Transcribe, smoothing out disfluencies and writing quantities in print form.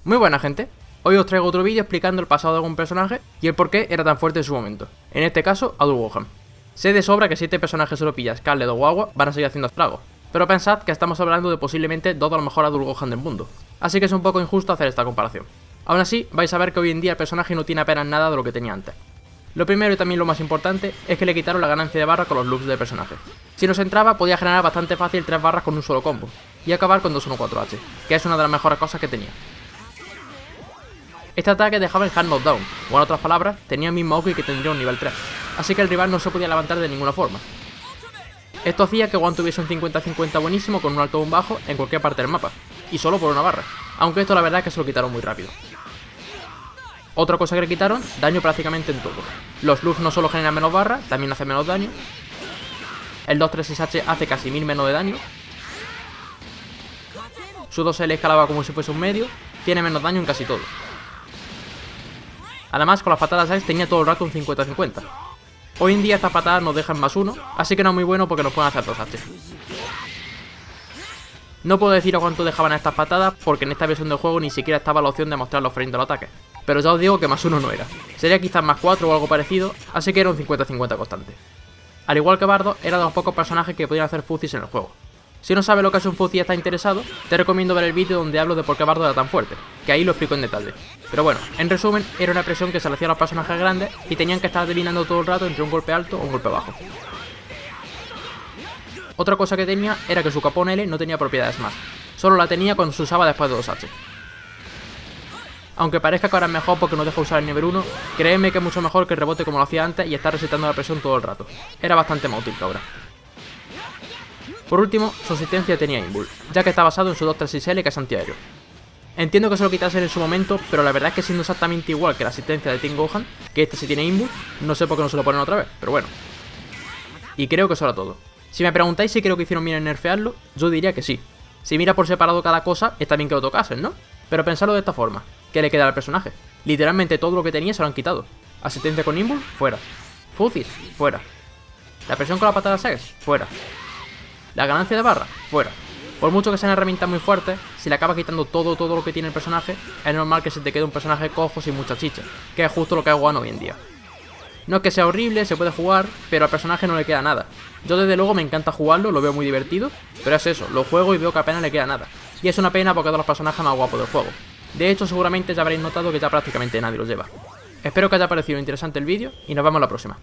Muy buena gente, hoy os traigo otro vídeo explicando el pasado de algún personaje y el por qué era tan fuerte en su momento, en este caso a Dulgohan. Sé de sobra que si este personaje se lo pilla Scarlet o Wawa van a seguir haciendo estragos, pero pensad que estamos hablando de posiblemente dos de los mejores Dulgohan del mundo, así que es un poco injusto hacer esta comparación. Aún así, vais a ver que hoy en día el personaje no tiene apenas nada de lo que tenía antes. Lo primero y también lo más importante es que le quitaron la ganancia de barra con los loops del personaje. Si nos entraba podía generar bastante fácil 3 barras con un solo combo, y acabar con 2-1-4H, que es una de las mejores cosas que tenía. Este ataque dejaba el hard knockdown, o en otras palabras, tenía el mismo Aoki que tendría un nivel 3, así que el rival no se podía levantar de ninguna forma. Esto hacía que Gohan tuviese un 50-50 buenísimo con un alto o un bajo en cualquier parte del mapa, y solo por una barra, aunque esto la verdad es que se lo quitaron muy rápido. Otra cosa que le quitaron, daño prácticamente en todo. Los loops no solo generan menos barra, también hacen menos daño. El 2-3-6H hace casi 1000 menos de daño. Su 2L escalaba como si fuese un medio, tiene menos daño en casi todo. Además, con las patadas Ice tenía todo el rato un 50-50. Hoy en día estas patadas nos dejan +1, así que no es muy bueno porque nos pueden hacer 2H. No puedo deciros cuánto dejaban a estas patadas porque en esta versión del juego ni siquiera estaba la opción de mostrar los frames del ataque, pero ya os digo que +1 no era, sería quizás +4 o algo parecido, así que era un 50-50 constante. Al igual que Bardock, era de los pocos personajes que podían hacer fuzis en el juego. Si no sabes lo que es un fuzzy y estás interesado, te recomiendo ver el vídeo donde hablo de por qué Bardock era tan fuerte, que ahí lo explico en detalle. Pero bueno, en resumen, era una presión que se le hacía a los personajes grandes y tenían que estar adivinando todo el rato entre un golpe alto o un golpe bajo. Otra cosa que tenía era que su capón L no tenía propiedades más, solo la tenía cuando se usaba después de 2H. Aunque parezca que ahora es mejor porque no deja usar el nivel 1, créeme que es mucho mejor que el rebote como lo hacía antes y estar resetando la presión todo el rato. Era bastante más útil que ahora. Por último, su asistencia tenía Invul, ya que está basado en su 2-3-6L que es antiaéreo. Entiendo que se lo quitasen en su momento, pero la verdad es que siendo exactamente igual que la asistencia de Team Gohan, que este sí tiene Invul, no sé por qué no se lo ponen otra vez, pero bueno. Y creo que eso era todo. Si me preguntáis si creo que hicieron bien en nerfearlo, yo diría que sí. Si miras por separado cada cosa, está bien que lo tocasen, ¿no? Pero pensadlo de esta forma, ¿qué le queda al personaje? Literalmente todo lo que tenía se lo han quitado. Asistencia con Invul, fuera. Fuzis, fuera. La presión con la patada Sex, fuera. La ganancia de barra, fuera. Por mucho que sean herramientas muy fuertes, si le acabas quitando todo lo que tiene el personaje, es normal que se te quede un personaje cojo sin mucha chicha, que es justo lo que es Gohan hoy en día. No es que sea horrible, se puede jugar, pero al personaje no le queda nada. Yo desde luego me encanta jugarlo, lo veo muy divertido, pero es eso, lo juego y veo que apenas le queda nada. Y es una pena porque es de los personajes más guapos del juego. De hecho, seguramente ya habréis notado que ya prácticamente nadie lo lleva. Espero que haya parecido interesante el vídeo y nos vemos la próxima.